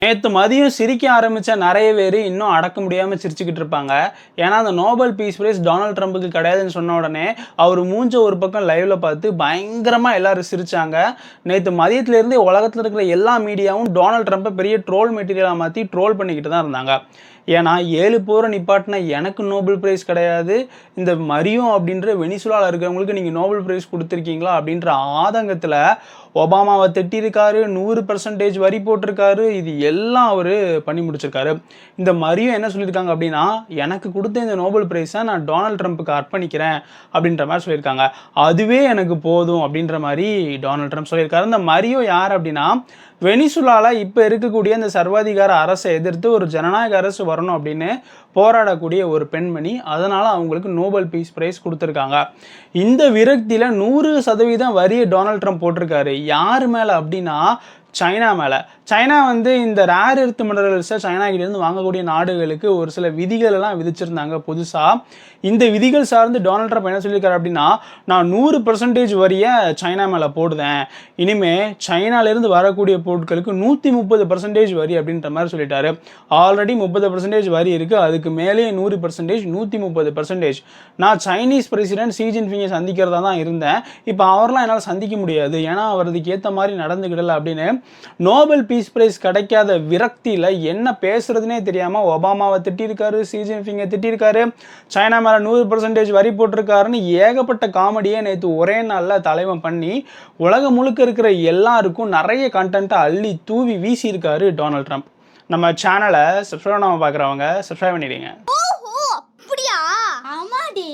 நேத்து மதியம் சிரிக்க ஆரம்பிச்ச நெறைய பேரு இன்னும் அடக்க முடியாம சிரிச்சுக்கிட்டு இருப்பாங்க. ஏன்னா, அந்த நோபல் பீஸ் பிரைஸ் டொனால்ட் ட்ரம்புக்கு கிடையாதுன்னு சொன்ன உடனே, அவரு மூஞ்ச ஒரு பக்கம் லைவ்ல பார்த்து பயங்கரமா எல்லாரும் சிரிச்சாங்க. நேத்து மதியத்திலிருந்தே உலகத்துல இருக்கிற எல்லா மீடியாவும் டொனால்ட் ட்ரம்ப பெரிய ட்ரோல் மெட்டீரியலா மாத்தி ட்ரோல் பண்ணிக்கிட்டு தான் இருந்தாங்க. ஏன்னா 7 போர நிப்பாட்டின எனக்கு நோபல் பிரைஸ் கிடையாது. இந்த மரியும் அப்படின்ற வெனிசுலால இருக்கிறவங்களுக்கு நீங்க நோபல் பிரைஸ் குடுத்துருக்கீங்களா? அப்படின்ற ஆதங்கத்துல ஒபாமாவ திட்டியிருக்காரு. 100% வரி போட்டிருக்காரு. இது எல்லாம் அவரு பண்ணி முடிச்சிருக்காரு. இந்த மரியும் என்ன சொல்லியிருக்காங்க அப்படின்னா, எனக்கு குடுத்த இந்த நோபல் பிரைஸ நான் டொனால்ட் ட்ரம்புக்கு அர்ப்பணிக்கிறேன் அப்படின்ற மாரி சொல்லியிருக்காங்க. அதுவே எனக்கு போதும் அப்படின்ற மாரி டொனால்ட் ட்ரம்ப் சொல்லியிருக்காரு. இந்த மரியோ யார் அப்படின்னா, வெனிசுலால இப்ப இருக்கக்கூடிய இந்த சர்வாதிகார அரச எதிர்த்து ஒரு ஜனநாயக அரசு வரணும் அப்படின்னு போராடக்கூடிய ஒரு பெண்மணி. அதனால அவங்களுக்கு நோபல் பீஸ் பிரைஸ் குடுத்துருக்காங்க. இந்த விரக்தியில 100% வரிய டொனால்ட் ட்ரம்ப் போட்டிருக்காரு. யாரு மேல அப்படின்னா, சைனா மேல. சைனா வந்து இந்த ரேர் எர்த் மினரல்ஸ சைனா கிட்டேருந்து வாங்கக்கூடிய நாடுகளுக்கு ஒரு சில விதிகள் எல்லாம் விதிச்சிருந்தாங்க புதுசா. இந்த விதிகள் சார்ந்து டொனால்ட் ட்ரம்ப் என்ன சொல்லியிருக்காரு அப்படின்னா, நான் 100% வரிய சைனா மேல போடுதேன். இனிமே சைனாலேருந்து வரக்கூடிய பொருட்களுக்கு 130% வரி அப்படின்ற மாரி சொல்லிட்டாரு. ஆல்ரெடி 30% வரி இருக்கு. அதுக்கு மேலேயே 100% 130%. நான் சைனீஸ் பிரசிடென்ட் ஷி ஜின்பிங்க சந்திக்கிறதா தான் இருந்தேன். இப்ப அவரெல்லாம் என்னால சந்திக்க முடியாது. ஏன்னா, அவர் அதுக்கு ஏத்த மாரி நடந்துக்கிடல அப்படின்னு நோபல் பீஸ் பிரைஸ் கிடைக்காத விரக்தியில என்ன பேசுறதுன்னே தெரியாம ஒபாமாவ திட்டியிருக்காரு, ஷி ஜின்பிங்க திட்டியிருக்காரு, சைனா மேல 100% வரி போட்டிருக்காருன்னு ஏகப்பட்ட காமெடியை நேத்து ஒரே நாள்ல தலைவன் பண்ணி உலகம் முழுக்க இருக்கிற எல்லாருக்கும் நிறைய கண்டென்ட்டை அள்ளி தூவி வீசியிருக்காரு டொனால்ட் ட்ரம்ப். நம்ம சேனலை சப்ஸ்கிரைப் பண்ணாம பார்க்குறவங்க சப்ஸ்கிரைப் பண்ணிடுங்க. ஓஹோ, அப்படியா? ஆமாடி.